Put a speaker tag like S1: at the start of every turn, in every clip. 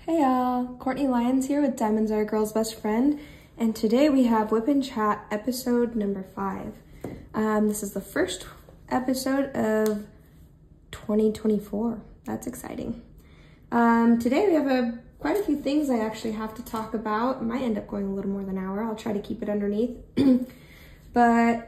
S1: Hey y'all, CourtneyLyons here with Diamonds Are a Girl's Best Friend, and today we have WIP and Chat episode number 5. This is the first episode of 2024. That's exciting. Today we have quite a few things I actually have to talk about. It might end up going a little more than an hour. I'll try to keep it underneath. But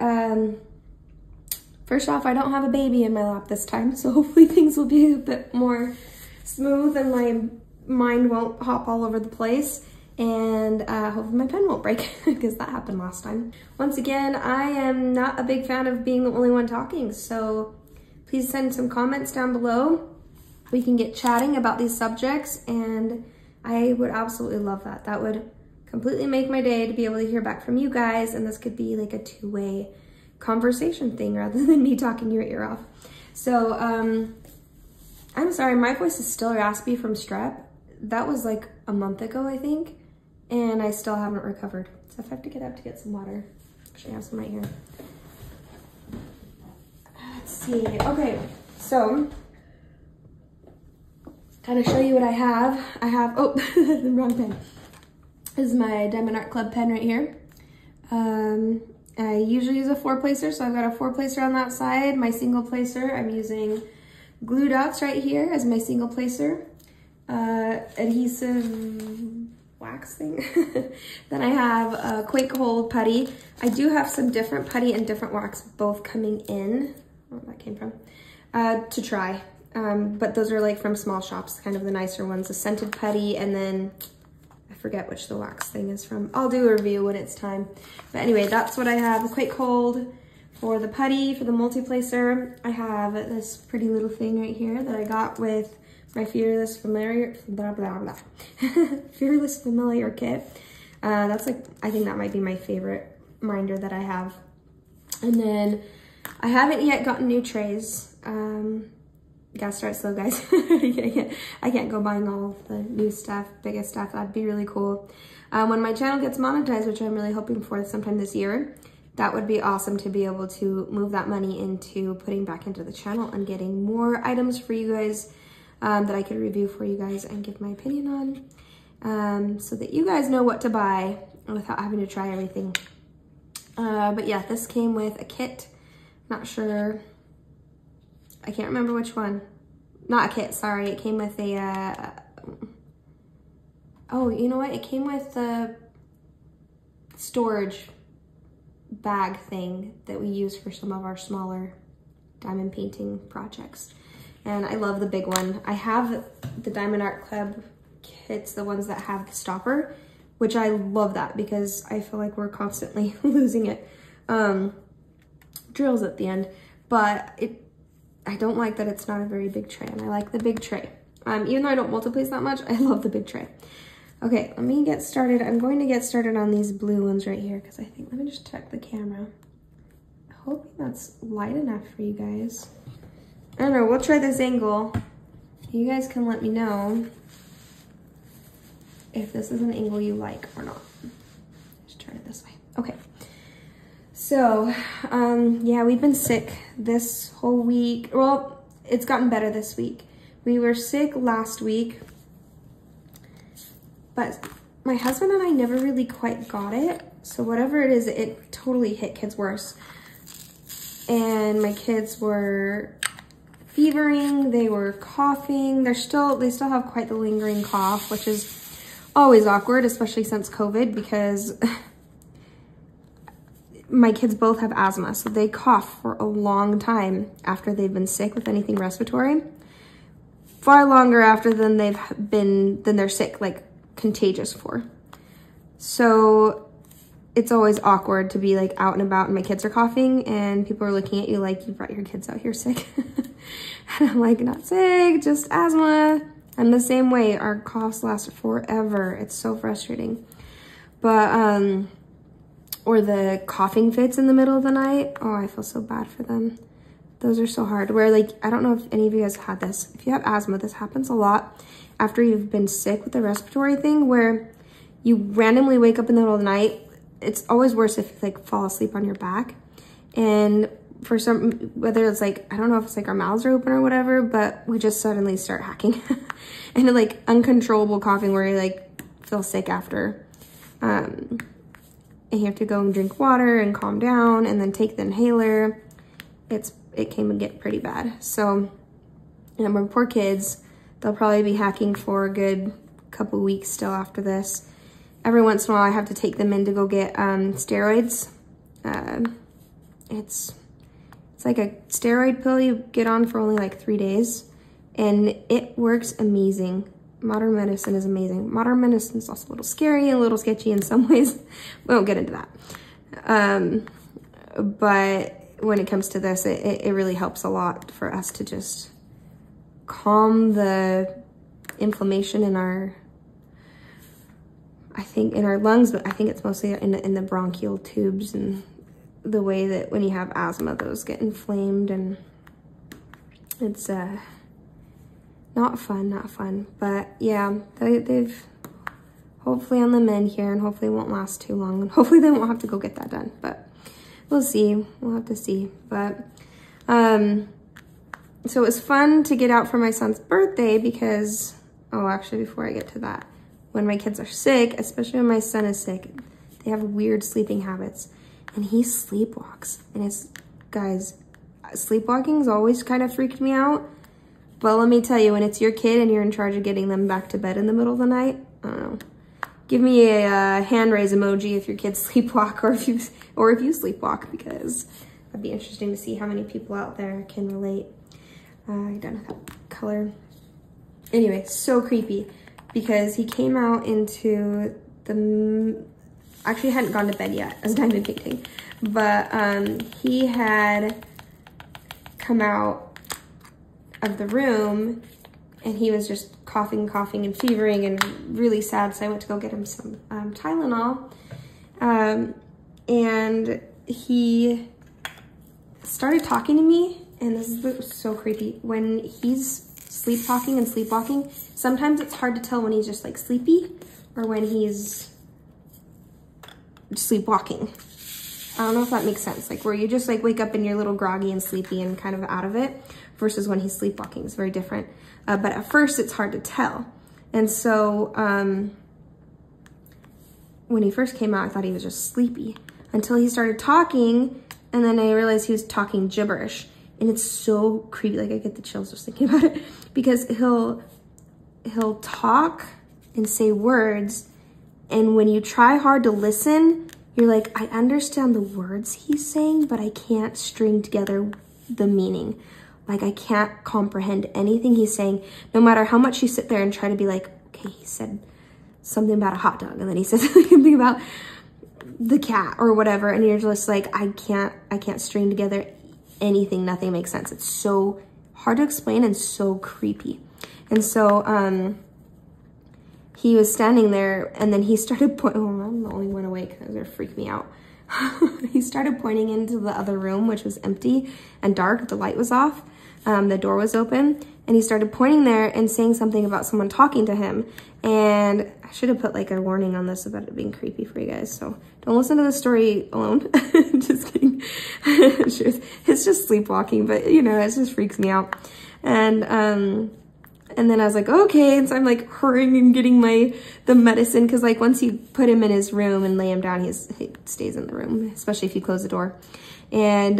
S1: first off, I don't have a baby in my lap this time, so hopefully things will be a bit more smooth and my mind won't hop all over the place, and hopefully my pen won't break because that happened last time. Once again, I am not a big fan of being the only one talking, so please send some comments down below. We can get chatting about these subjects, and I would absolutely love that. That would completely make my day to be able to hear back from you guys, and this could be like a two-way conversation thing rather than me talking your ear off. So I'm sorry, my voice is still raspy from strep. That was like a month ago, I think, and I still haven't recovered. So if I have to get up to get some water, actually I have some right here. Let's see. Okay, so kind of show you what I have. Oh, the wrong pen. This is my Diamond Art Club pen right here. I usually use a 4-placer, so I've got a 4-placer on that side. My single placer, I'm using glue dots right here as my single placer. Adhesive wax thing. Then I have a Quake Hold putty. I do have some different putty and different wax both coming in. Where that came from. To try. But those are like from small shops, kind of the nicer ones. A scented putty, and then I forget which the wax thing is from. I'll do a review when it's time. But anyway, that's what I have. The Quake Hold for the putty, for the multi-placer. I have this pretty little thing right here that I got with my Fearless Familiar, Fearless Familiar kit. That's like, I think that might be my favorite minder that I have. And then I haven't yet gotten new trays. Gotta start slow, guys. I can't go buying all of the new stuff, biggest stuff. That'd be really cool. When my channel gets monetized, which I'm really hoping for sometime this year, that would be awesome to be able to move that money into putting back into the channel and getting more items for you guys that I could review for you guys and give my opinion on, so that you guys know what to buy without having to try everything. But yeah, this came with a kit. Not sure, I can't remember which one. Not a kit, sorry. It came with a, oh, you know what? It came with the storage bag thing that we use for some of our smaller diamond painting projects. And I love the big one. I have the Diamond Art Club kits, the ones that have the stopper, which I love that because I feel like we're constantly losing it. Drills at the end, but I don't like that it's not a very big tray, and I like the big tray. Even though I don't multi-place that much, I love the big tray. Okay, let me get started. I'm going to get started on these blue ones right here because I think, let me just check the camera. Hoping that's light enough for you guys. I don't know, we'll try this angle. You guys can let me know if this is an angle you like or not. Just turn it this way. Okay. So, yeah, we've been sick this whole week. Well, it's gotten better this week. We were sick last week, but my husband and I never really quite got it. So whatever it is, it totally hit kids worse. And my kids were fevering, they were coughing. They still have quite the lingering cough, which is always awkward, especially since COVID, because my kids both have asthma, so they cough for a long time after they've been sick with anything respiratory. Far longer after than they're sick, like contagious for. So it's always awkward to be like out and about and my kids are coughing and people are looking at you like you brought your kids out here sick. And I'm like, not sick, just asthma. I'm the same way. Our coughs last forever. It's so frustrating. But, or the coughing fits in the middle of the night. Oh, I feel so bad for them. Those are so hard. Where like, I don't know if any of you guys have had this. If you have asthma, this happens a lot after you've been sick with the respiratory thing, where you randomly wake up in the middle of the night. It's always worse if you like fall asleep on your back. And for some, whether it's like, I don't know if it's like our mouths are open or whatever, but we just suddenly start hacking. And like uncontrollable coughing where you like feel sick after. And you have to go and drink water and calm down and then take the inhaler. It can get pretty bad. So, you know, my poor kids, they'll probably be hacking for a good couple weeks still after this. Every once in a while I have to take them in to go get steroids. It's like a steroid pill you get on for only like 3 days, and it works amazing. Modern medicine is amazing. Modern medicine is also a little scary and a little sketchy in some ways. We won't get into that. But when it comes to this, it really helps a lot for us to just calm the inflammation in our, I think in our lungs, but I think it's mostly in the bronchial tubes, and the way that when you have asthma, those get inflamed, and it's not fun. But yeah, they've hopefully on the mend here, and hopefully it won't last too long, and hopefully they won't have to go get that done, but we'll see. We'll have to see. But so it was fun to get out for my son's birthday because, oh, actually before I get to that, when my kids are sick, especially when my son is sick, they have weird sleeping habits, and he sleepwalks. And it's, guys, sleepwalking's always kind of freaked me out. But let me tell you, when it's your kid and you're in charge of getting them back to bed in the middle of the night, I don't know. Give me a hand raise emoji if your kids sleepwalk, or if you sleepwalk, because that'd be interesting to see how many people out there can relate. I don't know that color. Anyway, so creepy, because he came out into the, actually hadn't gone to bed yet, as diamond painting, but he had come out of the room and he was just coughing and fevering and really sad. So I went to go get him some Tylenol, and he started talking to me, and this is so creepy. When he's sleep talking and sleepwalking, sometimes it's hard to tell when he's just like sleepy or when he's sleepwalking. I don't know if that makes sense. Like where you just like wake up and you're a little groggy and sleepy and kind of out of it, versus when he's sleepwalking. It's very different. But at first it's hard to tell. And so when he first came out, I thought he was just sleepy until he started talking, and then I realized he was talking gibberish. And it's so creepy. Like I get the chills just thinking about it, because he'll talk and say words, and when you try hard to listen, you're like, I understand the words he's saying, but I can't string together the meaning. Like I can't comprehend anything he's saying, no matter how much you sit there and try to be like, okay, he said something about a hot dog, and then he said something about the cat or whatever, and you're just like, I can't string together anything. Nothing makes sense. It's so hard to explain and so creepy. And so he was standing there, and then he started pointing. Oh, I'm the only one awake. That was gonna freak me out. He started pointing into the other room, which was empty and dark. The light was off. The door was open, and he started pointing there and saying something about someone talking to him. And I should have put like a warning on this about it being creepy for you guys. So don't listen to the story alone. Just kidding. It's just sleepwalking, but you know, it just freaks me out. And then I was like, okay. And so I'm like hurrying and getting the medicine, because like once you put him in his room and lay him down, he stays in the room, especially if you close the door. And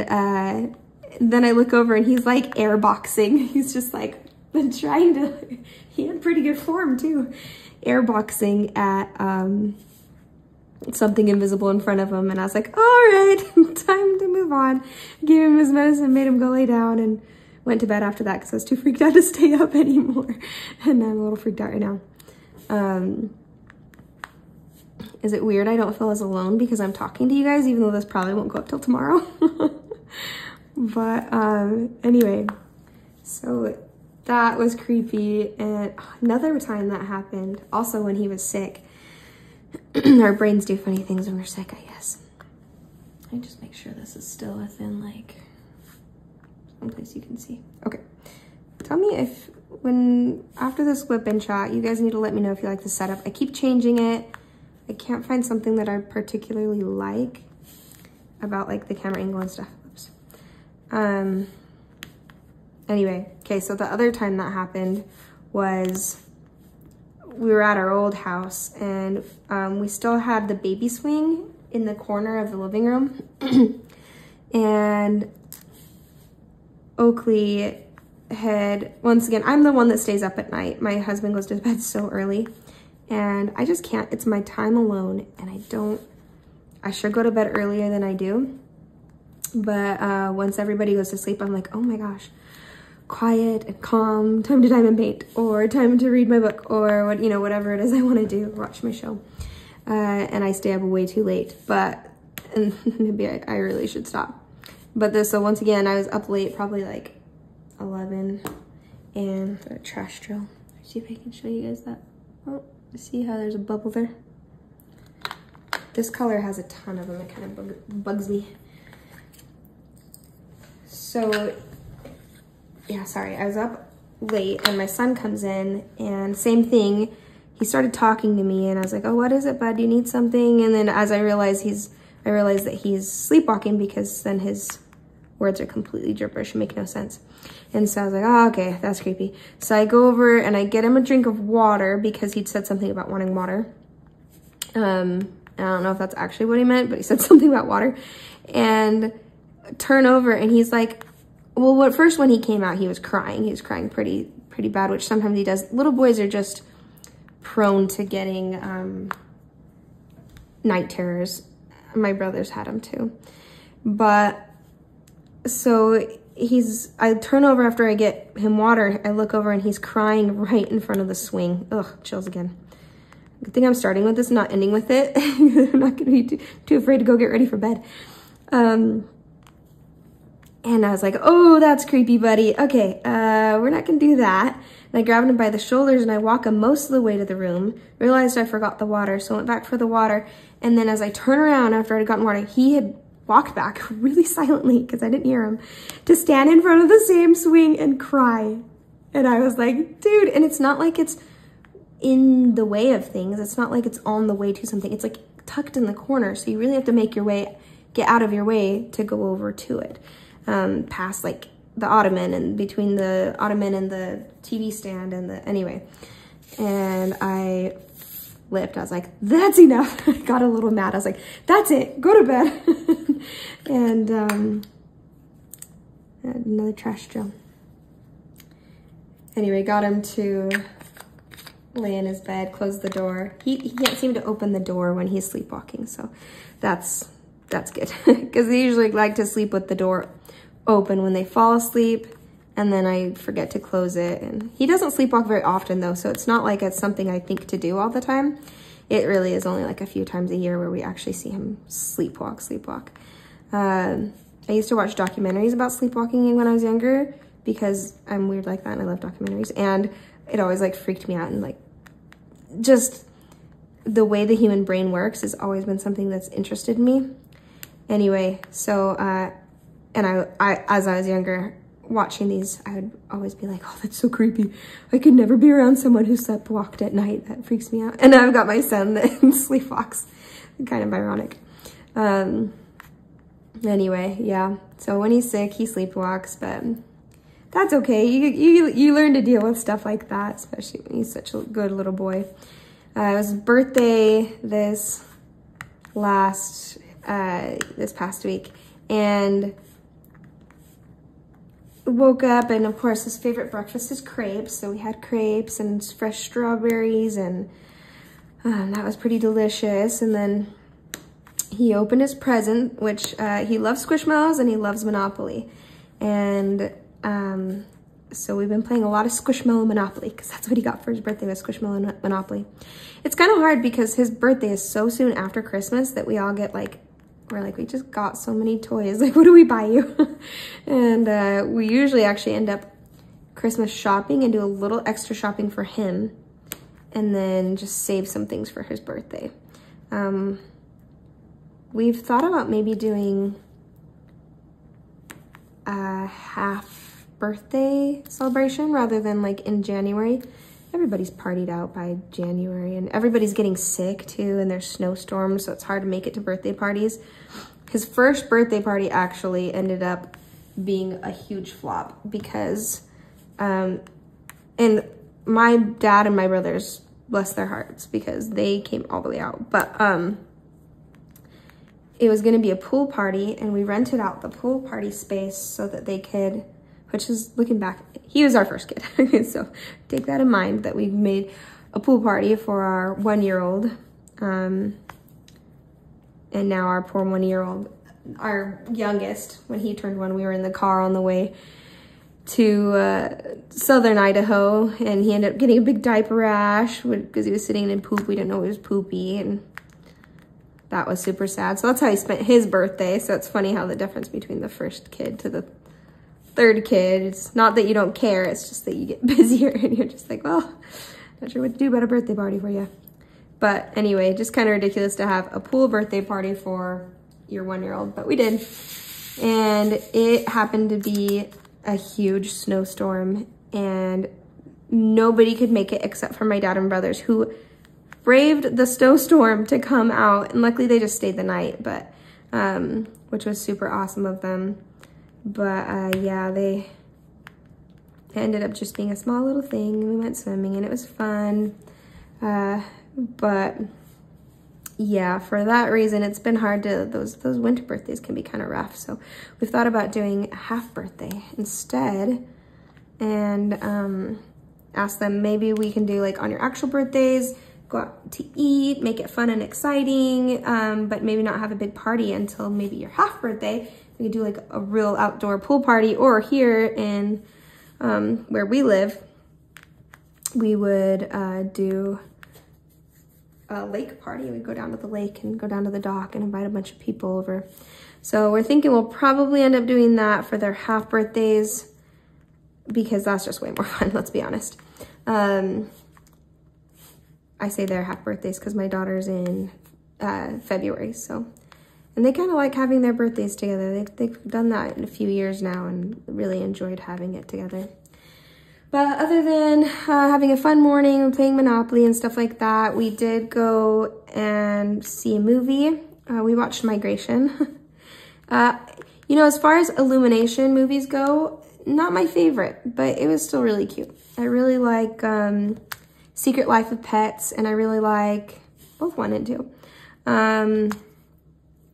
S1: then I look over and he's like airboxing. He's just like been trying to, he had pretty good form too, airboxing at something invisible in front of him. And I was like, all right, time to move on. Gave him his medicine, made him go lay down, and went to bed after that because I was too freaked out to stay up anymore. And I'm a little freaked out right now. Is it weird I don't feel as alone because I'm talking to you guys, even though this probably won't go up till tomorrow? But anyway, so that was creepy. And another time that happened, also when he was sick. Our brains do funny things when we're sick, I guess. Let me just make sure this is still within like someplace you can see. Okay. Tell me if after this WIP and Chat, you guys need to let me know if you like the setup. I keep changing it. I can't find something that I particularly like about like the camera angle and stuff. Oops. Anyway, okay, so the other time that happened was we were at our old house, and we still had the baby swing in the corner of the living room. And Oakley had, once again, I'm the one that stays up at night. My husband goes to bed so early, and I just can't. It's my time alone, and I should go to bed earlier than I do. But once everybody goes to sleep, I'm like, oh my gosh, quiet and calm, time to diamond paint, or time to read my book, or what, you know, whatever it is I want to do, watch my show. And I stay up way too late, and maybe I really should stop. But so once again, I was up late, probably like 11, and a trash drill. Let's see if I can show you guys that. Oh, see how there's a bubble there? This color has a ton of them. It kind of bugs me. So yeah, sorry, I was up late and my son comes in, and same thing. He started talking to me and I was like, oh, what is it, bud? Do you need something? And then as I realized that he's sleepwalking, because then his words are completely gibberish and make no sense. And so I was like, oh, okay, that's creepy. So I go over and I get him a drink of water, because he'd said something about wanting water. I don't know if that's actually what he meant, but he said something about water. And turn over and he's like, well, at first when he came out, he was crying. He was crying pretty bad, which sometimes he does. Little boys are just prone to getting night terrors. My brother's had them too. But so I turn over after I get him water. I look over and he's crying right in front of the swing. Ugh, chills again. Good thing I'm starting with this, not ending with it. I'm not gonna be too afraid to go get ready for bed. And I was like, oh, that's creepy, buddy. Okay, we're not gonna do that. And I grabbed him by the shoulders and I walk him most of the way to the room, realized I forgot the water, so I went back for the water. And then as I turn around after I'd gotten water, he had walked back really silently, because I didn't hear him, to stand in front of the same swing and cry. And I was like, dude, and it's not like it's in the way of things. It's not like it's on the way to something. It's like tucked in the corner. So you really have to get out of your way to go over to it. Past like the ottoman, and between the ottoman and the TV stand and anyway. And I flipped. I was like, that's enough. I got a little mad. I was like, that's it, go to bed. And another trash drill. Anyway, got him to lay in his bed, close the door. He can't seem to open the door when he's sleepwalking, so that's good. Because they usually like to sleep with the door open when they fall asleep, and then I forget to close it. And he doesn't sleepwalk very often though, so it's not like it's something I think to do all the time. It really is only like a few times a year where we actually see him sleepwalk. I used to watch documentaries about sleepwalking when I was younger, because I'm weird like that and I love documentaries, and it always like freaked me out, and like just the way the human brain works has always been something that's interested me. Anyway, so and I as I was younger watching these, I would always be like, oh, that's so creepy. I could never be around someone who sleepwalked at night. That freaks me out. And I've got my son that sleepwalks. Kind of ironic. Anyway, yeah. So when he's sick, he sleepwalks, but that's okay. You learn to deal with stuff like that, especially when he's such a good little boy. It was his birthday this past week, and woke up, and of course his favorite breakfast is crepes, so we had crepes and fresh strawberries, and that was pretty delicious. And then he opened his present, which he loves Squishmallows and he loves Monopoly, and so we've been playing a lot of Squishmallow Monopoly, because that's what he got for his birthday, was Squishmallow Monopoly. It's kind of hard because his birthday is so soon after Christmas that we all get like, we're like, we just got so many toys. Like, what do we buy you? And we usually actually end up Christmas shopping and do a little extra shopping for him, and then just save some things for his birthday. We've thought about maybe doing a half birthday celebration rather than like in January. Everybody's partied out by January, and everybody's getting sick too, and there's snowstorms, so it's hard to make it to birthday parties. His first birthday party actually ended up being a huge flop because, and my dad and my brothers, bless their hearts, because they came all the way out, but it was gonna be a pool party, and we rented out the pool party space so that they could, which is, looking back, he was our first kid. So take that in mind, that we made a pool party for our 1-year-old. And now our poor 1-year-old, our youngest, when he turned 1, we were in the car on the way to southern Idaho, and he ended up getting a big diaper rash because he was sitting in poop. We didn't know it was poopy, and that was super sad. So that's how he spent his birthday. So it's funny how the difference between the first kid to the third kid, it's not that you don't care, it's just that you get busier and you're just like, well, not sure what to do about a birthday party for you. But anyway, just kind of ridiculous to have a pool birthday party for your 1-year-old, but we did. And it happened to be a huge snowstorm, and nobody could make it except for my dad and brothers, who braved the snowstorm to come out. And luckily they just stayed the night, but which was super awesome of them. But yeah, it ended up just being a small little thing. We went swimming and it was fun. But yeah, for that reason, it's been hard to, those winter birthdays can be kind of rough. So we've thought about doing a half birthday instead, and ask them, maybe we can do like on your actual birthdays, go out to eat, make it fun and exciting, but maybe not have a big party until maybe your half birthday. We could do like a real outdoor pool party, or here in where we live, we would do a lake party. We'd go down to the lake and go down to the dock and invite a bunch of people over. So we're thinking we'll probably end up doing that for their half birthdays, because that's just way more fun, let's be honest. I say their half birthdays because my daughter's in February, so. And they kind of like having their birthdays together. They've done that in a few years now and really enjoyed having it together. But other than having a fun morning and playing Monopoly and stuff like that, we did go and see a movie. We watched Migration. You know, as far as Illumination movies go, not my favorite, but it was still really cute. I really like Secret Life of Pets, and I really like both 1 and 2.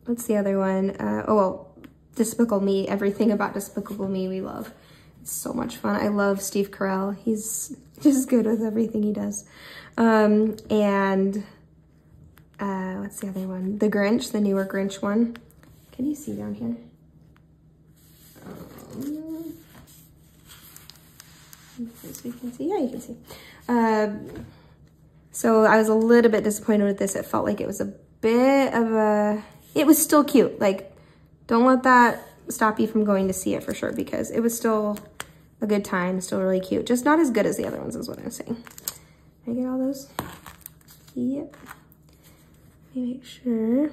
S1: What's the other one? Oh, well, Despicable Me. Everything about Despicable Me we love. It's so much fun. I love Steve Carell. He's just good with everything he does. And what's the other one? The Grinch, the newer Grinch one. Can you see down here? So you can see, yeah, you can see. So I was a little bit disappointed with this. It felt like it was a bit of a, it was still cute. Like, don't let that stop you from going to see it for sure, because it was still a good time, still really cute. Just not as good as the other ones is what I'm saying. Did I get all those? Yep. Let me make sure.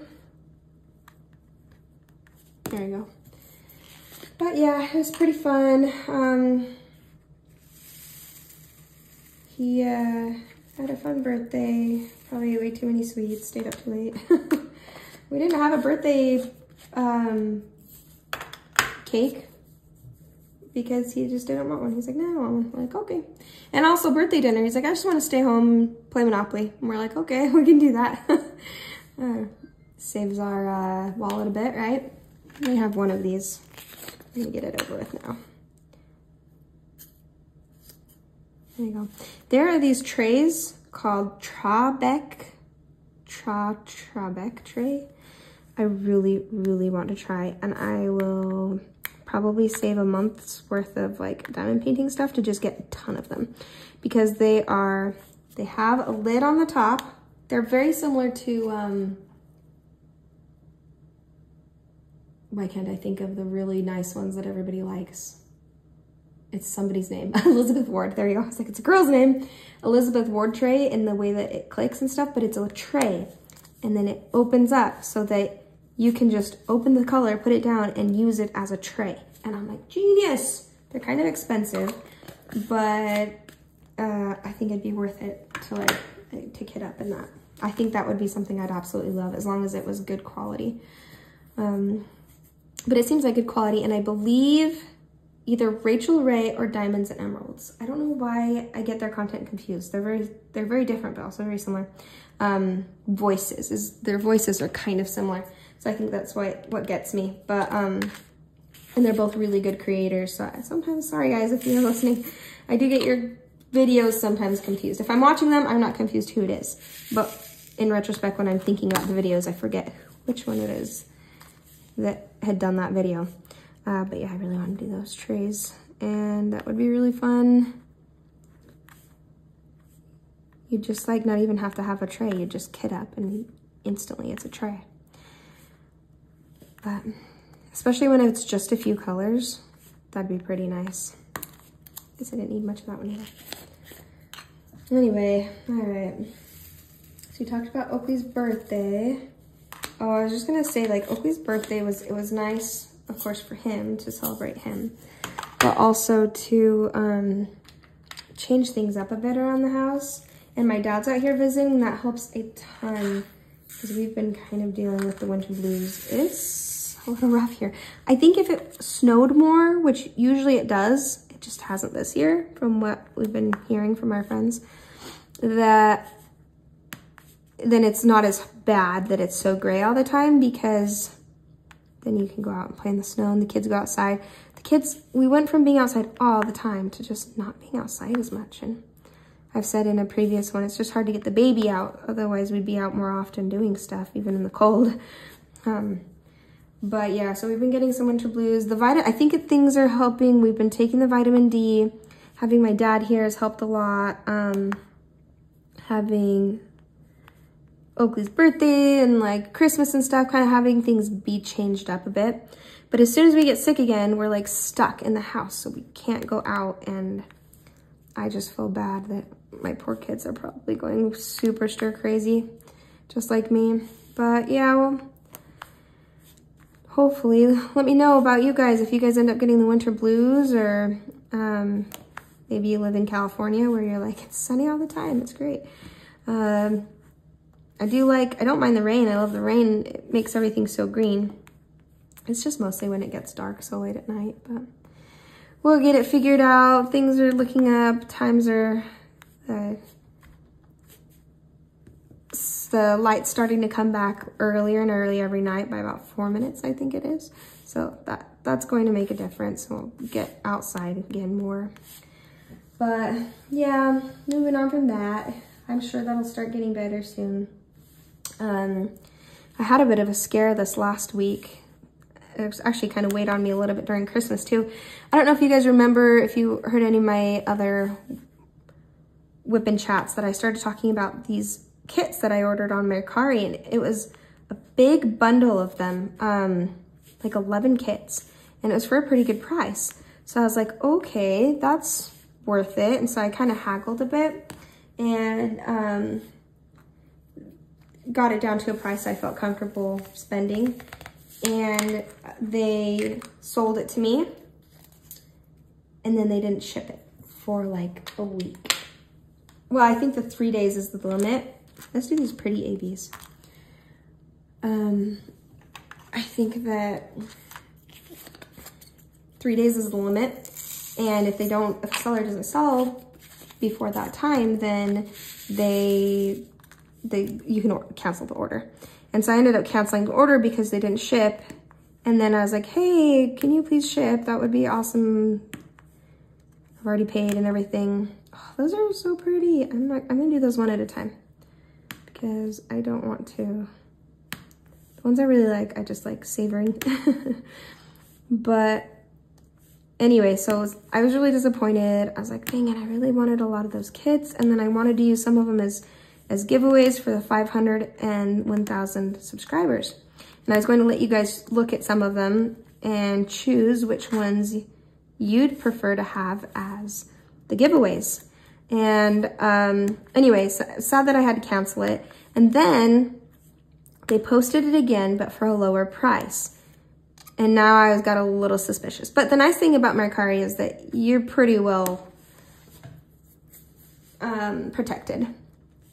S1: There you go. But yeah, it was pretty fun. He had a fun birthday, probably way too many sweets, stayed up too late. We didn't have a birthday cake because he just didn't want one. He's like, no, I don't want one. We're like, okay. And also birthday dinner. He's like, I just want to stay home, play Monopoly. And we're like, okay, we can do that. Saves our wallet a bit, right? We have one of these. I'm gonna get it over with now. There you go. There are these trays called Trabec tray. I really, really want to try, and I will probably save a month's worth of like diamond painting stuff to just get a ton of them, because they have a lid on the top. They're very similar to, why can't I think of the really nice ones that everybody likes? It's somebody's name, Elizabeth Ward. There you go. I was like, it's a girl's name. Elizabeth Ward tray, in the way that it clicks and stuff, but it's a tray. And then it opens up so that you can just open the color, put it down, and use it as a tray. And I'm like, genius. They're kind of expensive, but I think it'd be worth it to kit up in that. I think that would be something I'd absolutely love, as long as it was good quality. but it seems like good quality, and I believe either Rachel Ray or Diamonds and Emeralds. I don't know why I get their content confused. They're very different, but also very similar. Their voices are kind of similar, so I think that's what gets me. But and they're both really good creators. So sometimes, sorry guys if you're listening, I do get your videos sometimes confused. If I'm watching them, I'm not confused who it is. But in retrospect, when I'm thinking about the videos, I forget which one it is that had done that video. But yeah, I really want to do those trays, and that would be really fun. You just like not even have to have a tray. You just kit up and instantly it's a tray. But especially when it's just a few colors, that'd be pretty nice. Guess I didn't need much of that one either. Anyway, all right. So we talked about Oakley's birthday. Oh, I was just gonna say, like, Oakley's birthday it was nice, of course, for him, to celebrate him, but also to change things up a bit around the house. And my dad's out here visiting, and that helps a ton because we've been kind of dealing with the winter blues. It's a little rough here. I think if it snowed more, which usually it does, it just hasn't this year from what we've been hearing from our friends, that then it's not as bad that it's so gray all the time, because then you can go out and play in the snow and the kids go outside. The kids, we went from being outside all the time to just not being outside as much. And I've said in a previous one, it's just hard to get the baby out. Otherwise we'd be out more often doing stuff, even in the cold. But yeah, so we've been getting some winter blues. I think things are helping. We've been taking the vitamin D. Having my dad here has helped a lot. Having Oakley's birthday and like Christmas and stuff, kind of having things be changed up a bit. But as soon as we get sick again, we're like stuck in the house, so we can't go out, and I just feel bad that my poor kids are probably going super stir crazy, just like me. But yeah, well, hopefully, let me know about you guys if you guys end up getting the winter blues, or maybe you live in California where you're like, it's sunny all the time, it's great. I don't mind the rain. I love the rain. It makes everything so green. It's just mostly when it gets dark so late at night, but we'll get it figured out. Things are looking up. Times are, the light's starting to come back earlier and earlier every night by about 4 minutes, I think it is. So that's going to make a difference. We'll get outside again more. But yeah, moving on from that, I'm sure that'll start getting better soon. I had a bit of a scare this last week. It was actually kind of weighed on me a little bit during Christmas too. I don't know if you guys remember, if you heard any of my other WIP and Chats, that I started talking about these kits that I ordered on Mercari, and it was a big bundle of them, like 11 kits, and it was for a pretty good price. So I was like, okay, that's worth it. And so I kind of haggled a bit and got it down to a price I felt comfortable spending, and they sold it to me, and then they didn't ship it for like a week. Well, I think the 3 days is the limit. Let's do these pretty ABs. I think that 3 days is the limit, and if the seller doesn't sell before that time, then you can cancel the order. And so I ended up canceling the order because they didn't ship. And then I was like, hey, can you please ship? That would be awesome. I've already paid and everything. Oh, those are so pretty. I'm gonna do those one at a time because I don't want to. The ones I really like, I just like savoring. But anyway, so I was really disappointed. I was like, dang it, I really wanted a lot of those kits. And then I wanted to use some of them as giveaways for the 500 and 1,000 subscribers. And I was going to let you guys look at some of them and choose which ones you'd prefer to have as the giveaways. And anyway, so sad that I had to cancel it. And then they posted it again, but for a lower price. And now I got a little suspicious. But the nice thing about Mercari is that you're pretty well protected.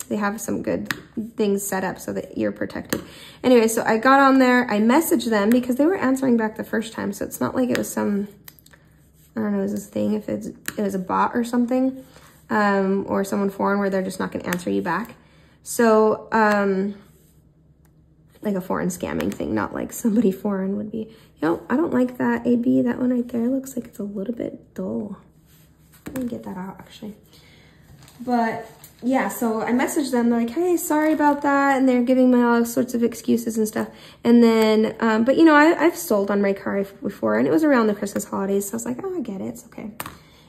S1: They have some good things set up so that you're protected. Anyway, so I got on there. I messaged them because they were answering back the first time. So it's not like it was some, I don't know, is this thing, if it was a bot or something, or someone foreign where they're just not going to answer you back. So, like a foreign scamming thing, not like somebody foreign would be. You know, I don't like that AB, that one right there. Looks like it's a little bit dull. Let me get that out actually. But yeah, so I messaged them, they're like, hey, sorry about that. And they're giving me all sorts of excuses and stuff. And then, but you know, I've sold on Mercari before and it was around the Christmas holidays. So I was like, oh, I get it, it's okay.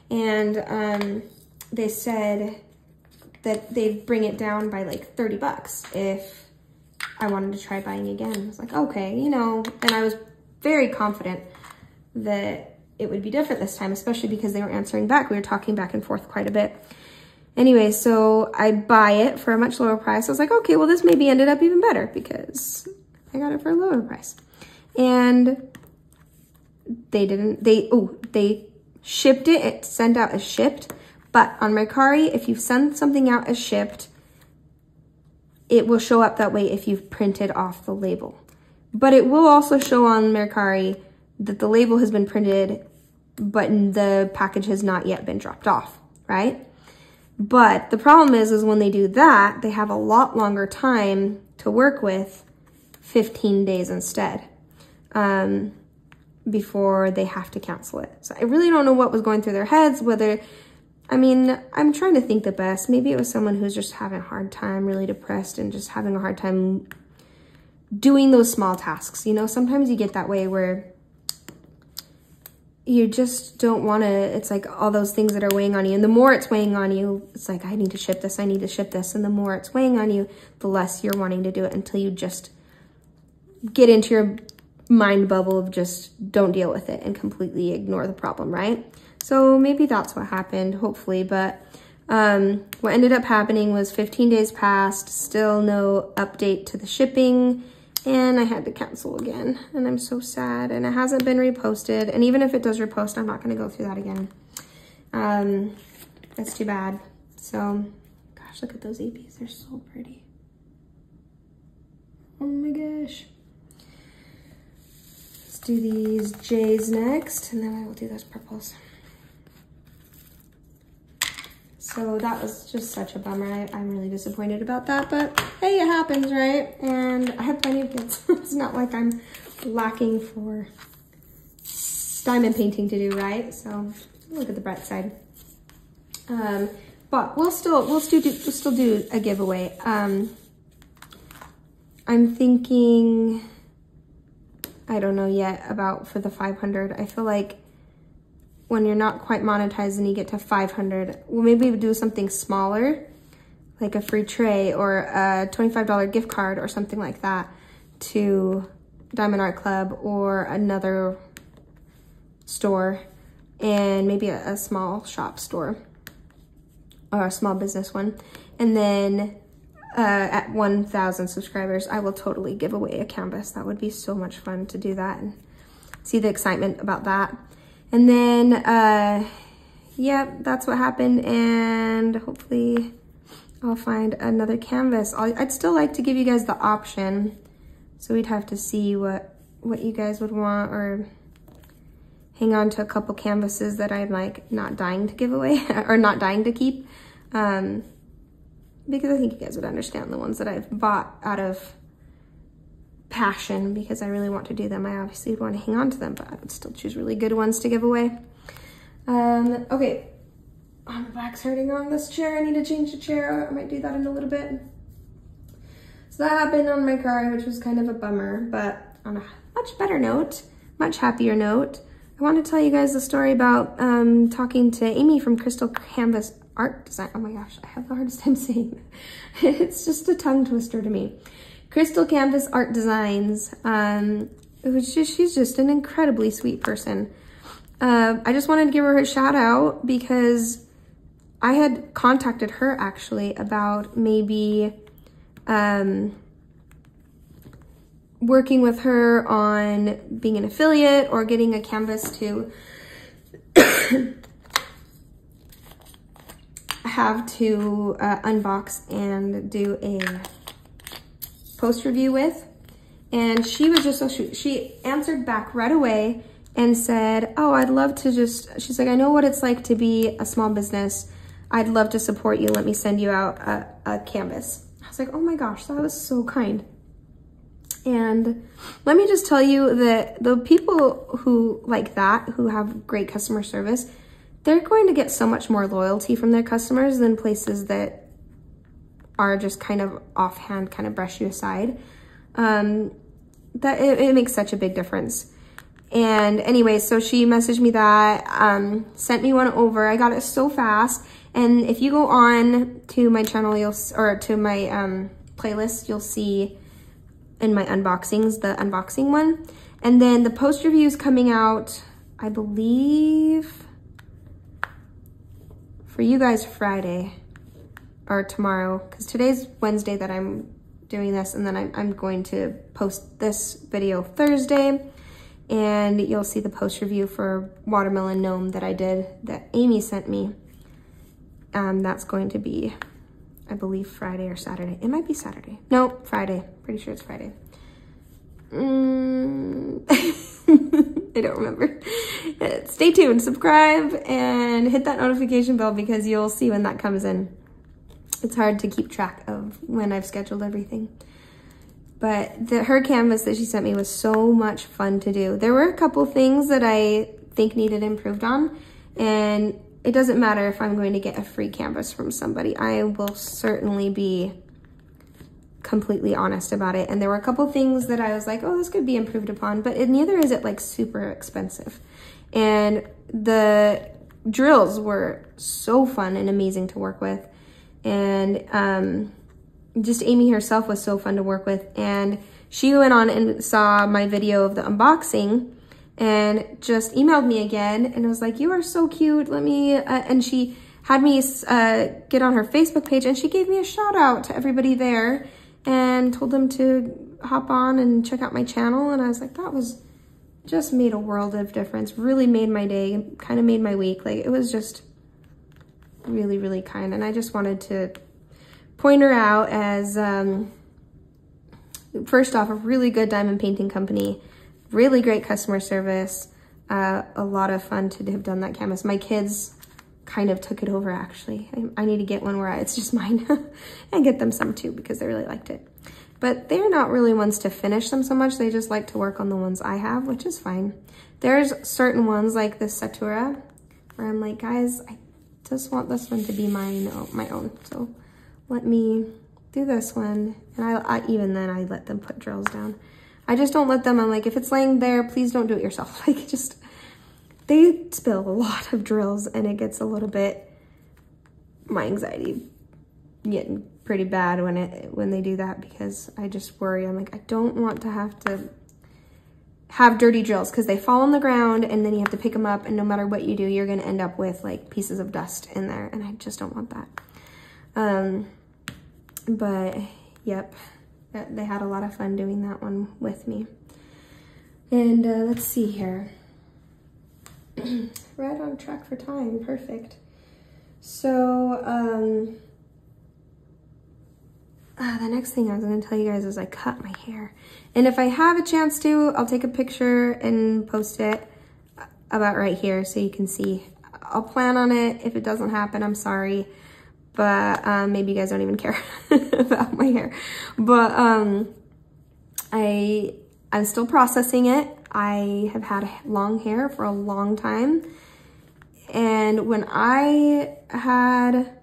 S1: And they said that they'd bring it down by like 30 bucks if I wanted to try buying again. I was like, okay, you know, and I was very confident that it would be different this time, especially because they were answering back. We were talking back and forth quite a bit. Anyway, so I buy it for a much lower price. I was like, okay, well, this maybe ended up even better because I got it for a lower price. And they shipped it. It sent out as shipped. But on Mercari, if you send something out as shipped, it will show up that way if you've printed off the label. But it will also show on Mercari that the label has been printed, but the package has not yet been dropped off, right? But the problem is when they do that, they have a lot longer time to work with, 15 days instead, before they have to cancel it. So I really don't know what was going through their heads, whether, I mean, I'm trying to think the best. Maybe it was someone who's just having a hard time, really depressed and just having a hard time doing those small tasks. You know, sometimes you get that way where you just don't want to, it's like all those things that are weighing on you. And the more it's weighing on you, it's like, I need to ship this, I need to ship this. And the more it's weighing on you, the less you're wanting to do it until you just get into your mind bubble of just don't deal with it and completely ignore the problem, right? So maybe that's what happened, hopefully. But what ended up happening was 15 days passed, still no update to the shipping. And I had to cancel again, and I'm so sad, and it hasn't been reposted, and even if it does repost, I'm not going to go through that again. That's too bad. So, gosh, look at those APs, they're so pretty. Oh my gosh. Let's do these J's next, and then I will do those purples. So that was just such a bummer. I'm really disappointed about that, but hey, it happens, right? And I have plenty of kids. It's not like I'm lacking for diamond painting to do, right? So look at the bright side. But we'll still do a giveaway. I'm thinking, I don't know yet about for the 500. I feel like when you're not quite monetized and you get to 500, well, maybe we do something smaller, like a free tray or a $25 gift card or something like that to Diamond Art Club or another store, and maybe a small shop store or a small business one. And then at 1,000 subscribers, I will totally give away a canvas. That would be so much fun to do that and see the excitement about that. And then, yeah, that's what happened, and hopefully I'll find another canvas. I'd still like to give you guys the option, so we'd have to see what you guys would want, or hang on to a couple canvases that I'm like not dying to give away, or not dying to keep, because I think you guys would understand the ones that I've bought out of passion, because I really want to do them. I obviously would want to hang on to them, but I would still choose really good ones to give away. Okay, my back's hurting on this chair. I need to change the chair. I might do that in a little bit. So that happened on Mercari, which was kind of a bummer, but on a much better note, much happier note, I want to tell you guys the story about talking to Amy from Crystal Canvas Art Design. Oh my gosh, I have the hardest time saying it. It's just a tongue twister to me. Crystal Canvas Art Designs. She's just an incredibly sweet person. I just wanted to give her a shout out because I had contacted her actually about maybe working with her on being an affiliate or getting a canvas to have to unbox and do a post review with. And she was just so sweet. She answered back right away and said, oh, I'd love to just, she's like, I know what it's like to be a small business. I'd love to support you. Let me send you out a canvas. I was like, oh my gosh, that was so kind. And let me just tell you that the people who like that, who have great customer service, they're going to get so much more loyalty from their customers than places that are just kind of offhand, kind of brush you aside. That it makes such a big difference. And anyway, so she messaged me that, sent me one over. I got it so fast. And if you go on to my channel, or to my playlist, you'll see in my unboxings, the unboxing one. And then the post review is coming out, I believe, for you guys Friday or tomorrow, because today's Wednesday that I'm doing this, and then I'm going to post this video Thursday, and you'll see the post review for Watermelon Gnome that I did, that Amy sent me. That's going to be, I believe, Friday or Saturday. It might be Saturday. No, Friday. Pretty sure it's Friday. I don't remember. Stay tuned, subscribe, and hit that notification bell because you'll see when that comes in. It's hard to keep track of when I've scheduled everything. But her canvas that she sent me was so much fun to do. There were a couple things that I think needed improved on, and it doesn't matter if I'm going to get a free canvas from somebody. I will certainly be completely honest about it. And there were a couple things that I was like, oh, this could be improved upon, but neither is it like super expensive. And the drills were so fun and amazing to work with. And just Amy herself was so fun to work with. And she went on and saw my video of the unboxing and just emailed me again and was like, you are so cute. Let me, and she had me get on her Facebook page, and she gave me a shout out to everybody there and told them to hop on and check out my channel. And I was like, that was just made a world of difference. Really made my day, kind of made my week. Like, it was just really, really kind. And I just wanted to point her out as, first off, a really good diamond painting company, really great customer service, a lot of fun to have done that canvas. My kids kind of took it over, actually. I need to get one where it's just mine and get them some too, because they really liked it. But they're not really ones to finish them so much. They just like to work on the ones I have, which is fine. There's certain ones like this Satura where I'm like, guys, I just want this one to be mine, my own. So let me do this one. And I even then, I let them put drills down. I just don't let them, I'm like, if it's laying there, please don't do it yourself. Like, just, they spill a lot of drills, and it gets a little bit, my anxiety getting pretty bad when they do that, because I just worry. I'm like, I don't want to have dirty drills, because they fall on the ground and then you have to pick them up, and no matter what you do, you're going to end up with like pieces of dust in there, and I just don't want that. But yep, they had a lot of fun doing that one with me. And let's see here. Right on track for time, perfect. So the next thing I was going to tell you guys is I cut my hair. And if I have a chance to, I'll take a picture and post it about right here so you can see. I'll plan on it. If it doesn't happen, I'm sorry. But maybe you guys don't even care about my hair. But I'm still processing it. I have had long hair for a long time. And when I had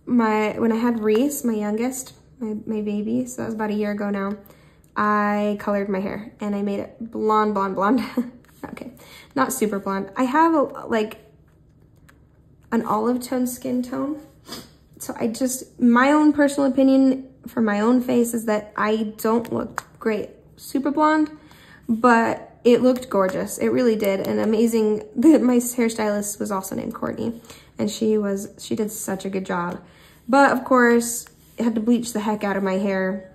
S1: Reese, my youngest, my baby, so that was about a year ago now, I colored my hair and I made it blonde. Okay, not super blonde. I have like an olive tone skin tone. So my own personal opinion for my own face is that I don't look great super blonde, but it looked gorgeous. It really did. And amazing. My hairstylist was also named Courtney, and she did such a good job. But of course, I had to bleach the heck out of my hair.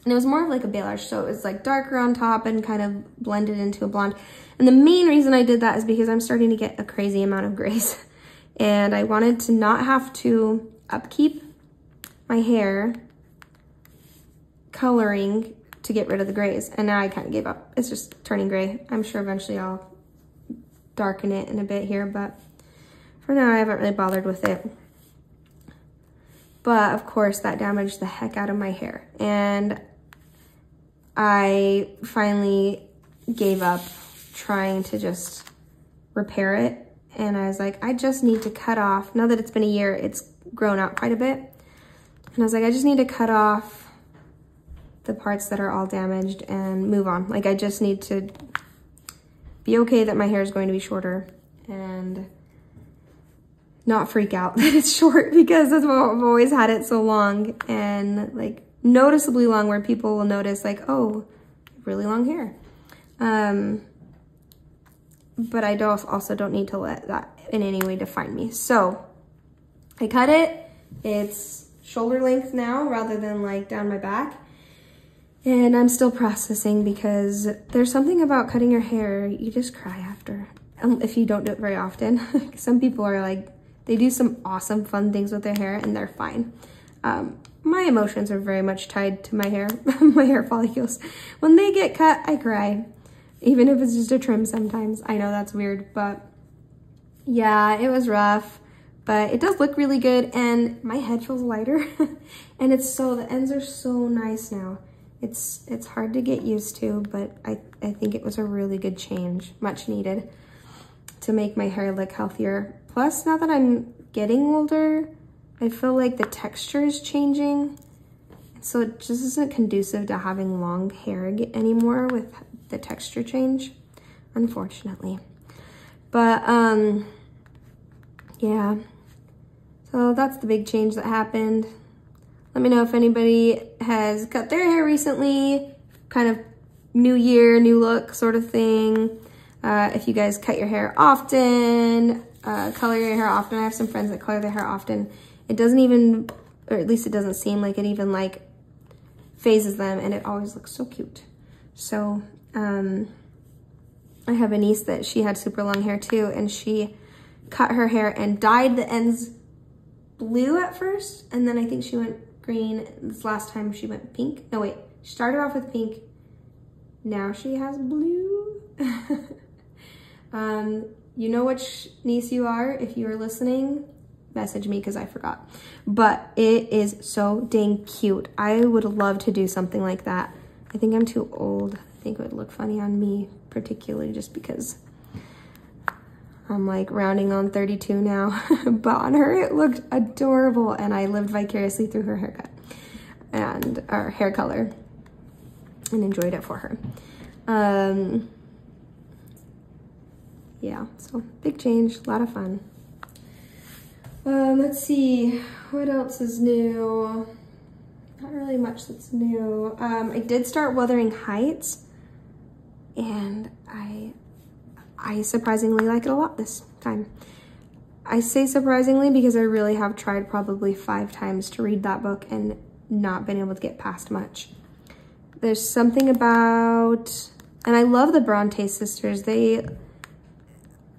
S1: And it was more of like a beige, so it was like darker on top and kind of blended into a blonde. And the main reason I did that is because I'm starting to get a crazy amount of grays and I wanted to not have to upkeep my hair coloring to get rid of the grays, and now I kind of gave up. It's just turning gray. I'm sure eventually I'll darken it in a bit here, but for now I haven't really bothered with it. But of course that damaged the heck out of my hair, and I finally gave up trying to just repair it. And I was like, I just need to cut off, now that it's been a year, it's grown out quite a bit. And I was like, I just need to cut off the parts that are all damaged and move on. Like, I just need to be okay that my hair is going to be shorter and not freak out that it's short, because that's what I've always had it so long, and like noticeably long, where people will notice like, oh, really long hair. But I also don't need to let that in any way define me. So I cut it. It's shoulder length now rather than like down my back. And I'm still processing, because there's something about cutting your hair, you just cry after, if you don't do it very often. Some people are like, they do some awesome fun things with their hair and they're fine. My emotions are very much tied to my hair, my hair follicles. When they get cut, I cry. Even if it's just a trim sometimes. I know that's weird, but yeah, it was rough, but it does look really good, and my head feels lighter. And the ends are so nice now. It's hard to get used to, but I think it was a really good change, much needed, to make my hair look healthier. Plus, now that I'm getting older, I feel like the texture is changing. So it just isn't conducive to having long hair anymore with the texture change, unfortunately. But yeah, so that's the big change that happened. Let me know if anybody has cut their hair recently, kind of new year, new look sort of thing. If you guys cut your hair often, color your hair often. I have some friends that color their hair often. It doesn't even, or at least it doesn't seem like it even like phases them, and it always looks so cute. So I have a niece that she had super long hair too, and she cut her hair and dyed the ends blue at first, and then I think she went green. This last time she went pink. No, wait, she started off with pink. Now she has blue. You know which niece you are. If you are listening, message me, because I forgot. But it is so dang cute. I would love to do something like that. I think I'm too old. I think it would look funny on me, particularly just because I'm like rounding on 32 now. But on her, it looked adorable, and I lived vicariously through her haircut and our hair color and enjoyed it for her. Yeah, so big change, a lot of fun. Let's see, what else is new? Not really much that's new. I did start Wuthering Heights, and I surprisingly like it a lot this time. I say surprisingly because I really have tried probably 5 times to read that book and not been able to get past much. There's something about, and I love the Bronte sisters.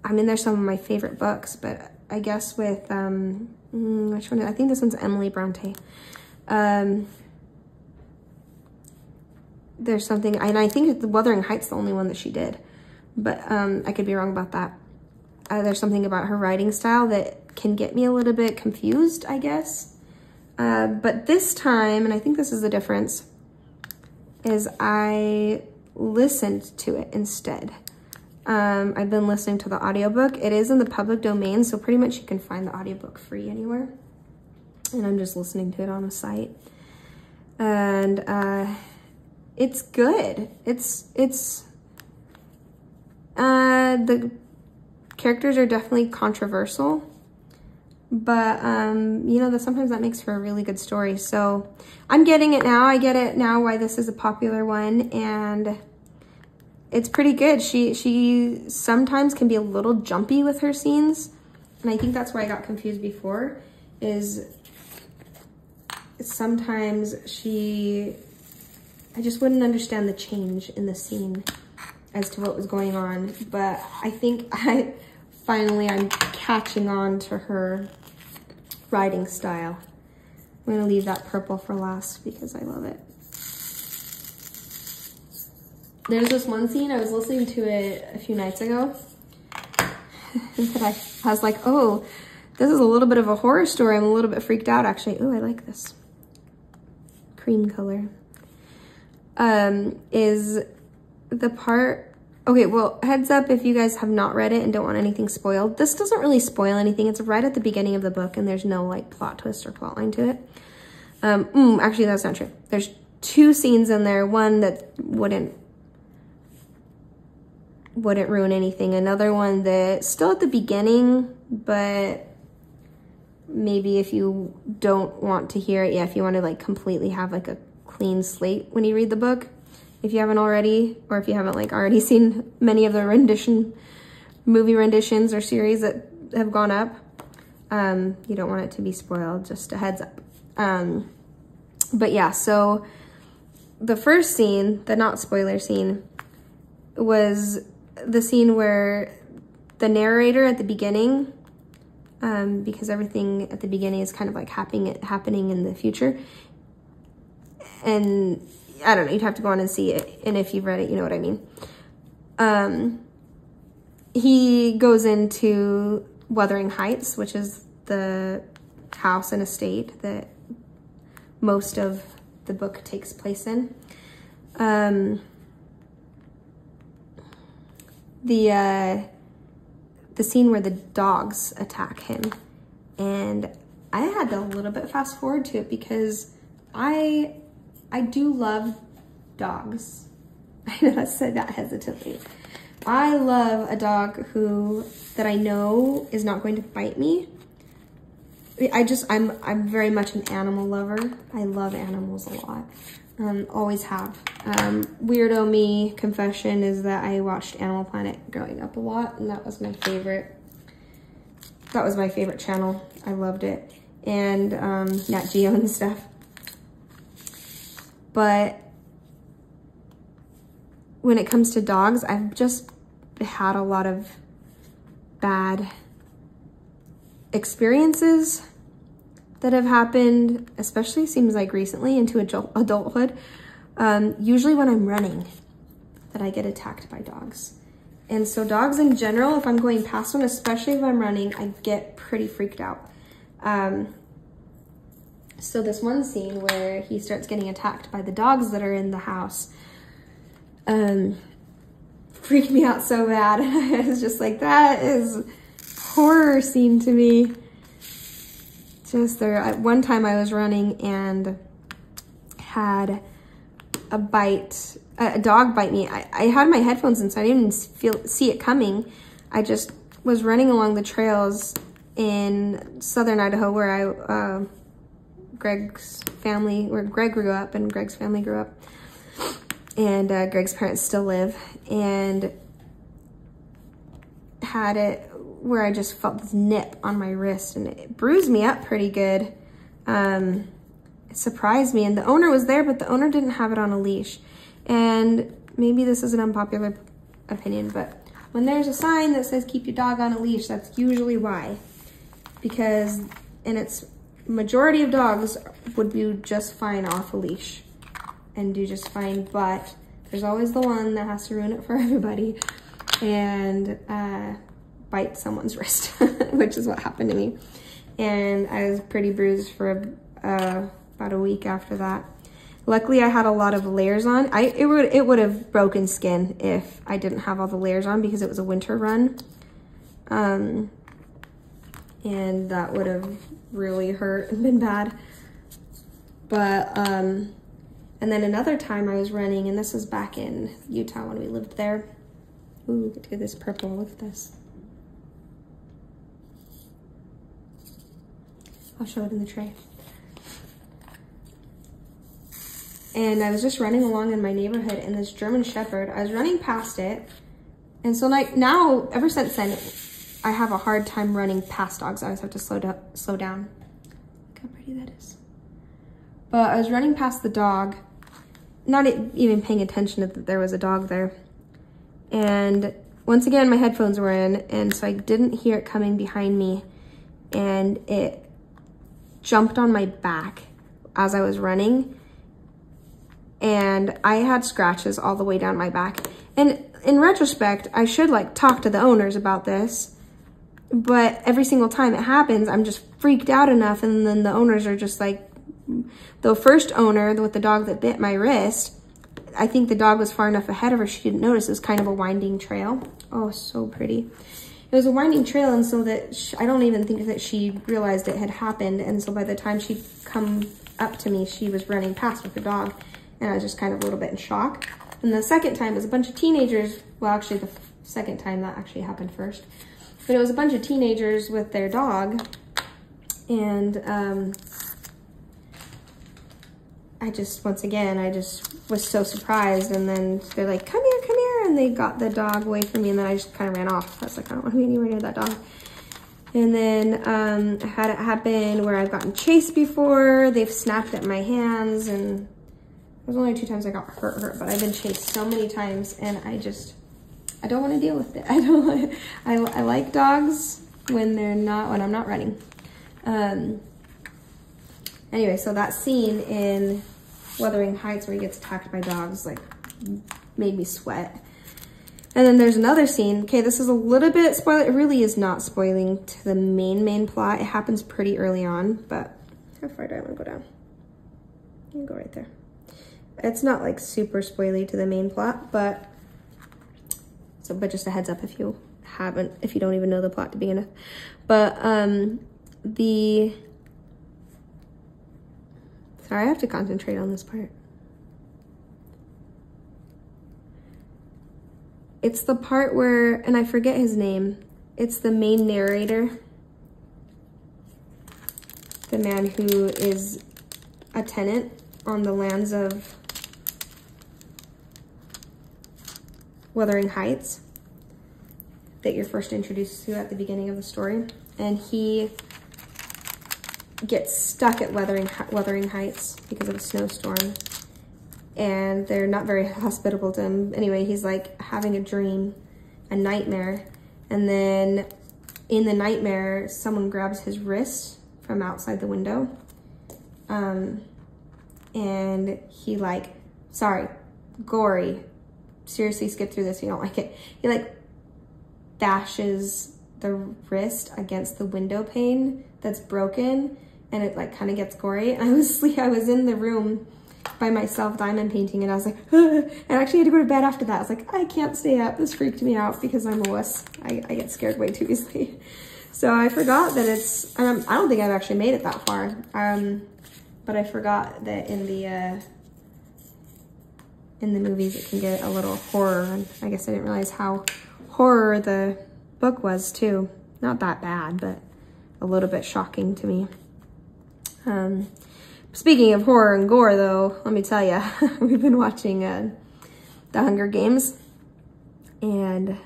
S1: I mean, they're some of my favorite books, but I guess with, which one? I think this one's Emily Bronte. There's something, and I think the Wuthering Heights the only one that she did, but I could be wrong about that. There's something about her writing style that can get me a little bit confused, I guess. But this time, and I think this is the difference, is I listened to it instead. I've been listening to the audiobook. It is in the public domain, so pretty much you can find the audiobook free anywhere. And I'm just listening to it on a site. And it's good. The characters are definitely controversial, but you know, sometimes that makes for a really good story. So I'm getting it now. I get it now why this is a popular one, and it's pretty good. She sometimes can be a little jumpy with her scenes, and I think that's where I got confused before, is sometimes I just wouldn't understand the change in the scene as to what was going on. But I think I finally I'm catching on to her writing style. I'm gonna leave that purple for last because I love it. There's this one scene, I was listening to it a few nights ago, that I was like, oh, this is a little bit of a horror story. I'm a little bit freaked out, actually. Oh, I like this cream color. Is the part, okay, well, heads up if you guys have not read it and don't want anything spoiled. This doesn't really spoil anything. It's right at the beginning of the book and there's no like plot twist or plot line to it. Actually, that's not true. There's 2 scenes in there. One that wouldn't ruin anything. Another one that still at the beginning, but maybe if you don't want to hear it, yeah, if you want to like completely have like a clean slate when you read the book, if you haven't already, or if you haven't like already seen many of the movie renditions or series that have gone up, you don't want it to be spoiled, just a heads up. But yeah, so the first scene, the not spoiler scene, was the scene where the narrator at the beginning, because everything at the beginning is kind of like happening in the future. And I don't know, you'd have to go on and see it. And if you've read it, you know what I mean. He goes into Wuthering Heights, which is the house and estate that most of the book takes place in. The scene where the dogs attack him, and I had to a little bit fast forward to it because I do love dogs. I know I said that hesitantly. I love a dog that I know is not going to bite me. I'm very much an animal lover. I love animals a lot. Always have. Weirdo me confession is that I watched Animal Planet growing up a lot, and that was my favorite. That was my favorite channel. I loved it. And Nat Geo and stuff. But when it comes to dogs, I've just had a lot of bad experiences that have happened, especially seems like recently into adulthood. Usually when I'm running, that I get attacked by dogs. And so dogs in general, if I'm going past one, especially if I'm running, I get pretty freaked out. So this one scene where he starts getting attacked by the dogs that are in the house, freaked me out so bad. I was just like, that is horror scene to me. Just there, one time I was running and had a dog bite me. I had my headphones in, so I didn't even see it coming. I just was running along the trails in southern Idaho where where Greg grew up and Greg's family grew up. And Greg's parents still live, and had it where I just felt this nip on my wrist, and it bruised me up pretty good. It surprised me, and the owner was there, but the owner didn't have it on a leash. And maybe this is an unpopular opinion, but when there's a sign that says keep your dog on a leash, that's usually why. Because, and it's majority of dogs would do just fine off a leash and do just fine, but there's always the one that has to ruin it for everybody and bite someone's wrist, which is what happened to me. And I was pretty bruised for about a week after that. Luckily, I had a lot of layers on. It would have broken skin if I didn't have all the layers on because it was a winter run. And that would have really hurt and been bad. But, and then another time I was running, and this was back in Utah when we lived there. Ooh, look at this purple, look at this. I'll show it in the tray. And I was just running along in my neighborhood, and this German Shepherd, I was running past it. And so like now, ever since then, I have a hard time running past dogs. I always have to slow down. Look how pretty that is. But I was running past the dog, not even paying attention that there was a dog there. And once again, my headphones were in, and so I didn't hear it coming behind me, and it jumped on my back as I was running, and I had scratches all the way down my back. And in retrospect, I should like talk to the owners about this, but every single time it happens, I'm just freaked out enough, and then the owners are just like, the first owner with the dog that bit my wrist, I think the dog was far enough ahead of her, she didn't notice. It was kind of a winding trail. Oh, so pretty. It was a winding trail, and so that I don't even think that she realized it had happened, and so by the time she'd come up to me, she was running past with the dog, and I was just kind of a little bit in shock. And the second time was a bunch of teenagers, well, actually the second time that actually happened first, but it was a bunch of teenagers with their dog, and I just, once again, I just was so surprised, and then they're like, come here, and they got the dog away from me, and then I just kind of ran off. I was like, I don't want to be anywhere near that dog. And then I had it happen where I've gotten chased before. They've snapped at my hands, and there's only 2 times I got hurt, but I've been chased so many times, and I don't want to deal with it. I like dogs when I'm not running. Anyway, so that scene in Wuthering Heights where he gets attacked by dogs, like, made me sweat. And then there's another scene. Okay, this is a little bit spoiler. It really is not spoiling to the main plot. It happens pretty early on, but how far do I want to go down? I'm gonna go right there. It's not like super spoily to the main plot, but just a heads up if you don't even know the plot to begin with. But sorry, I have to concentrate on this part. It's the part where, and I forget his name, it's the main narrator, the man who is a tenant on the lands of Wuthering Heights that you're first introduced to at the beginning of the story. And he gets stuck at Wuthering Heights because of a snowstorm, and they're not very hospitable to him. Anyway, he's like having a dream, a nightmare, and then in the nightmare, someone grabs his wrist from outside the window, and he like, sorry, gory, seriously skip through this if you don't like it. He like bashes the wrist against the window pane that's broken, and it like kind of gets gory. And I was in the room by myself diamond painting, and I was like, and I actually had to go to bed after that. I was like, I can't stay up. This freaked me out because I'm a wuss. I get scared way too easily. So I forgot that it's, I don't think I've actually made it that far. But I forgot that in the movies it can get a little horror, and I guess I didn't realize how horror the book was too. Not that bad, but a little bit shocking to me. Speaking of horror and gore though, let me tell you, we've been watching The Hunger Games, and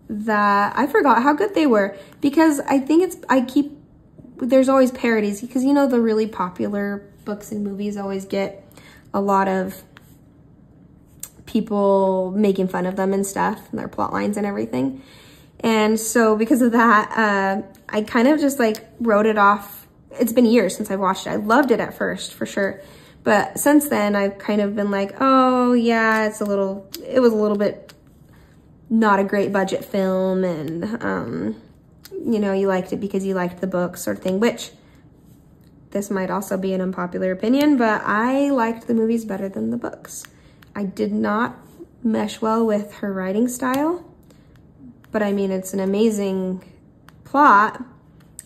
S1: I forgot how good they were, because I think there's always parodies, because you know the really popular books and movies always get a lot of people making fun of them and stuff, and their plot lines and everything. And so because of that, I kind of just like wrote it off. It's been years since I've watched it. I loved it at first, for sure. But since then, I've kind of been like, oh yeah, it was a little bit not a great budget film, and you know, you liked it because you liked the book sort of thing, which this might also be an unpopular opinion, but I liked the movies better than the books. I did not mesh well with her writing style, but I mean, it's an amazing plot.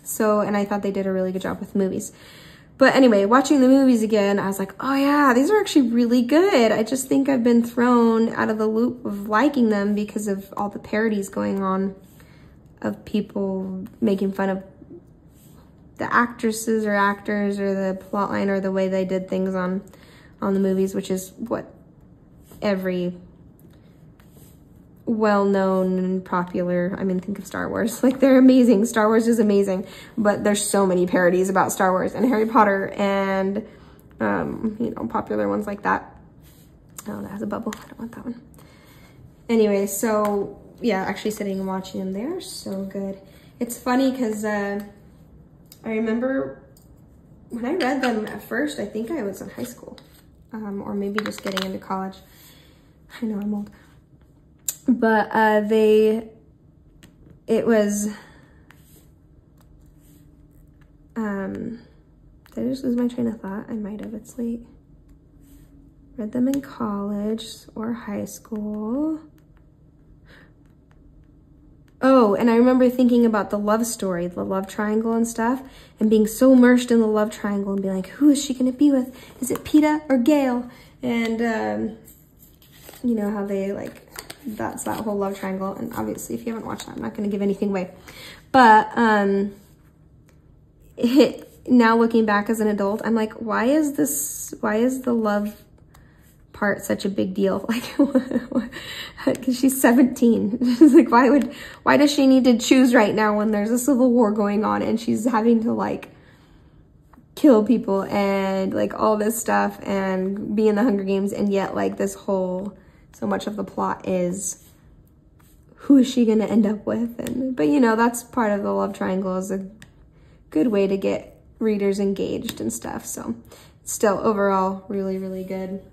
S1: So, and I thought they did a really good job with movies. But anyway, watching the movies again, I was like, oh yeah, these are actually really good. I just think I've been thrown out of the loop of liking them because of all the parodies going on of people making fun of the actresses or actors or the plotline or the way they did things on the movies, which is what every well-known and popular, I mean, think of Star Wars. Like, they're amazing. Star Wars is amazing, but there's so many parodies about Star Wars and Harry Potter and, you know, popular ones like that. Oh, that has a bubble. I don't want that one. Anyway, so yeah, actually sitting and watching them. They are so good. It's funny because I remember when I read them at first, I think I was in high school, or maybe just getting into college. I know I'm old. But it was, did I just lose my train of thought? I might have, it's late. Read them in college or high school. Oh, and I remember thinking about the love story, the love triangle and stuff, and being so immersed in the love triangle and being like, who is she gonna be with? Is it Peta or Gail? And, you know, how they like, that's that whole love triangle. And obviously, if you haven't watched that, I'm not gonna give anything away. But now looking back as an adult, I'm like, why is the love part such a big deal? Like, because she's 17. It's like, why does she need to choose right now when there's a civil war going on and she's having to like kill people and like all this stuff and be in the Hunger Games, and yet like this whole, so much of the plot is who is she gonna end up with? And but you know, that's part of the love triangle, is a good way to get readers engaged and stuff. So still overall really, really good.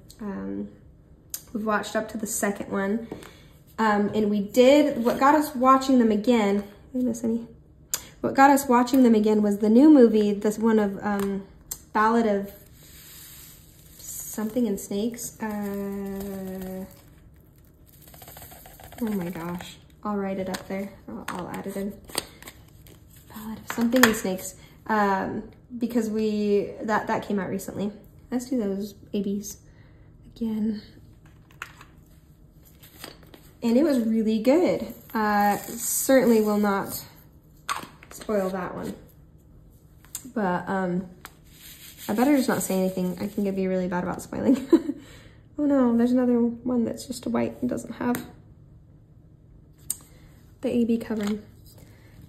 S1: We've watched up to the second one, and we did, what got us watching them again, did I miss any? What got us watching them again was the new movie, this one of Ballad of Something and Snakes. Oh my gosh, I'll write it up there, I'll add it in. Ballad of Something and Snakes, because that came out recently. Let's do those ABs again. And it was really good. Certainly will not spoil that one. But I better just not say anything. I can be really bad about spoiling. Oh no, there's another one that's just white and doesn't have the AB covering.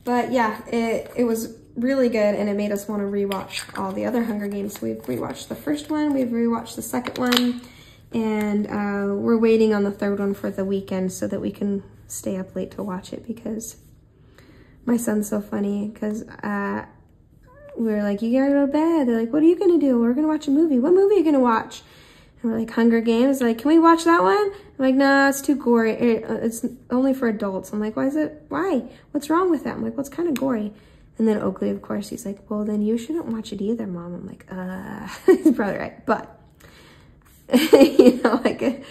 S1: But yeah, it was really good, and it made us want to rewatch all the other Hunger Games. We've rewatched the first one, we've rewatched the second one, and we're waiting on the third one for the weekend so that we can stay up late to watch it, because my son's so funny, because we were like, you gotta go to bed. They're like, what are you gonna do? We're gonna watch a movie. What movie are you gonna watch? And we're like, Hunger Games. They're like, can we watch that one? I'm like, nah, it's too gory. It's only for adults. I'm like, why? What's wrong with that? I'm like, well, it's kind of gory. And then Oakley, of course, he's like, well, then you shouldn't watch it either, Mom. I'm like, he's probably right. But, you know, like,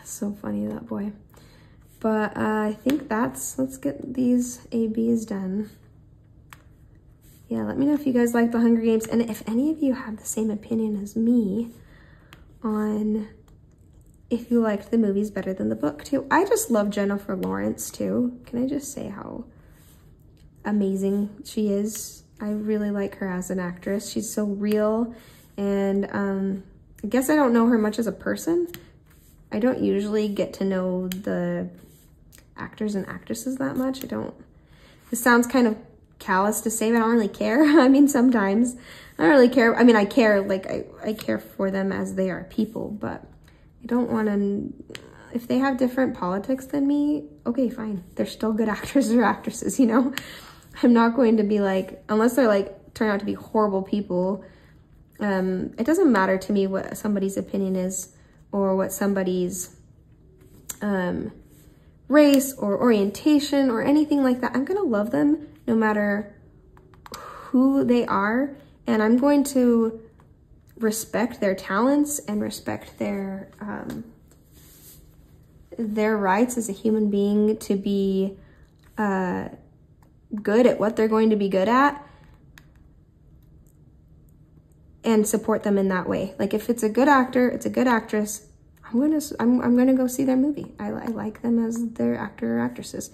S1: so funny, that boy. But I think let's get these ABs done. Yeah, let me know if you guys like the Hunger Games, and if any of you have the same opinion as me on if you liked the movies better than the book too. I just love Jennifer Lawrence too. Can I just say how amazing she is? I really like her as an actress. She's so real, and I guess I don't know her much as a person. I don't usually get to know the actors and actresses that much. This sounds kind of callous to say, but I don't really care. I mean, sometimes I don't really care. I mean, I care, like I care for them as they are people, but I don't want to, if they have different politics than me, okay, fine. They're still good actors or actresses, you know? I'm not going to be like, unless they're like, turn out to be horrible people. It doesn't matter to me what somebody's opinion is, or what somebody's race or orientation or anything like that. I'm gonna love them no matter who they are, and I'm going to respect their talents and respect their rights as a human being to be good at what they're going to be good at, and support them in that way. Like, if it's a good actor, it's a good actress, I'm gonna go see their movie. I like them as their actor or actresses.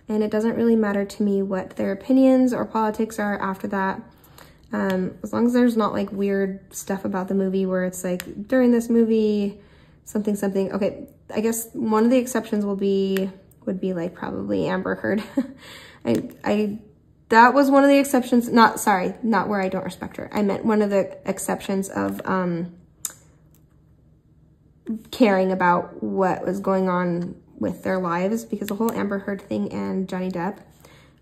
S1: And it doesn't really matter to me what their opinions or politics are after that. As long as there's not like weird stuff about the movie where it's like, during this movie, something. Okay, I guess one of the exceptions would be like probably Amber Heard. That was one of the exceptions, not where I don't respect her. I meant one of the exceptions of caring about what was going on with their lives, because the whole Amber Heard thing and Johnny Depp,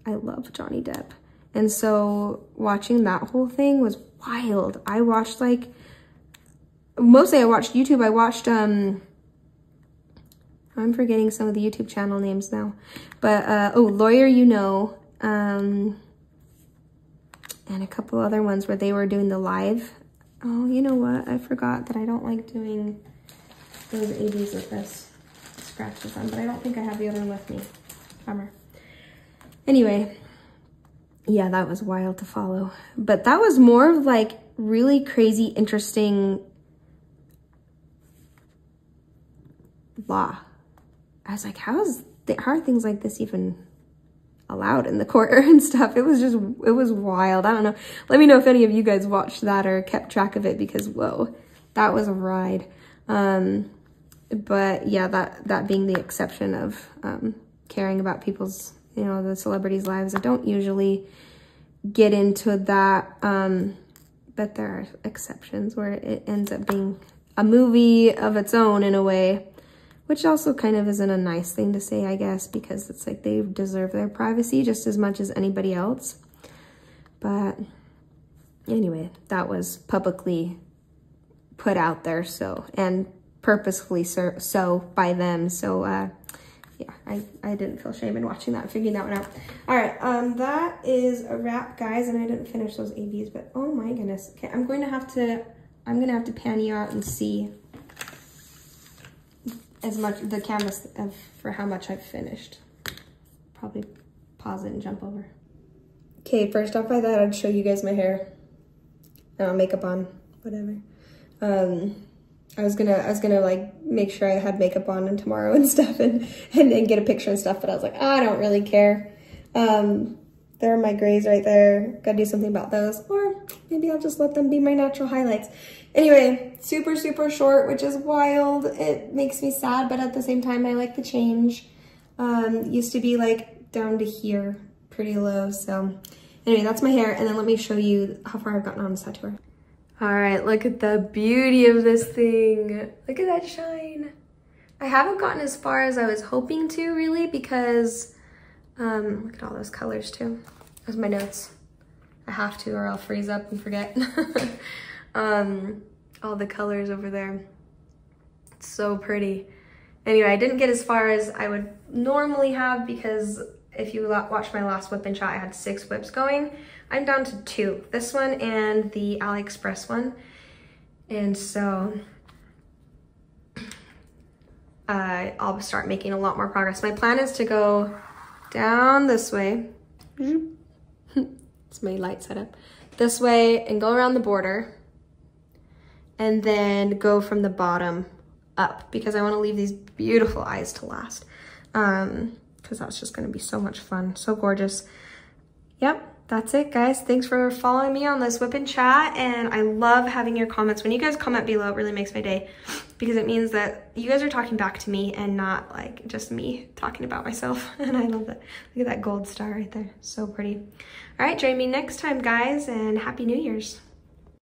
S1: I love Johnny Depp. And so watching that whole thing was wild. I watched like, mostly I watched YouTube. I watched, I'm forgetting some of the YouTube channel names now, but, oh, Lawyer You Know, and a couple other ones where they were doing the live. Oh, you know what? I forgot that I don't like doing those ABs with this. Scratches on, but I don't think I have the other one with me. Bummer. Anyway, yeah, that was wild to follow. But that was more of like really crazy, interesting law. I was like, how are things like this even allowed in the court and stuff? It was wild. I don't know. Let me know if any of you guys watched that or kept track of it, because whoa, that was a ride. But yeah, that being the exception of caring about people's, you know, the celebrities' lives. I don't usually get into that, but there are exceptions where it ends up being a movie of its own in a way, which also kind of isn't a nice thing to say, I guess, because it's like they deserve their privacy just as much as anybody else. But anyway, that was publicly put out there, so, and purposefully so by them. So yeah, I didn't feel shame in watching that and figuring that one out. All right, that is a wrap, guys, and I didn't finish those ABs, but oh my goodness. Okay, I'm gonna have to pan you out and see as much the canvas for how much I've finished. Probably pause it and jump over. Okay, first off, I thought I'd show you guys my hair. Makeup on, whatever. I was gonna like make sure I had makeup on and tomorrow and stuff and then get a picture and stuff, but I was like, oh, I don't really care. There are my grays right there. Gotta do something about those, or maybe I'll just let them be my natural highlights. Anyway, super, super short, which is wild. It makes me sad, but at the same time, I like the change. Used to be like down to here, pretty low. So anyway, that's my hair. And then let me show you how far I've gotten on the Satura. All right, look at the beauty of this thing. Look at that shine. I haven't gotten as far as I was hoping to, really, because look at all those colors too. That's my notes. I have to, or I'll freeze up and forget. All the colors over there. It's so pretty. Anyway, I didn't get as far as I would normally have, because if you watch my last WIP and Chat, I had 6 WIPs going. I'm down to 2, this one and the AliExpress one. And so I'll start making a lot more progress. My plan is to go down this way. It's my light setup. This way and go around the border and then go from the bottom up, because I want to leave these beautiful eyes to last. Because that's just going to be so much fun. So gorgeous. Yep. That's it, guys. Thanks for following me on this WIP and Chat, and I love having your comments. When you guys comment below, it really makes my day, because it means that you guys are talking back to me and not like just me talking about myself. And I love that. Look at that gold star right there. So pretty. All right, join me next time, guys, and Happy New Year's.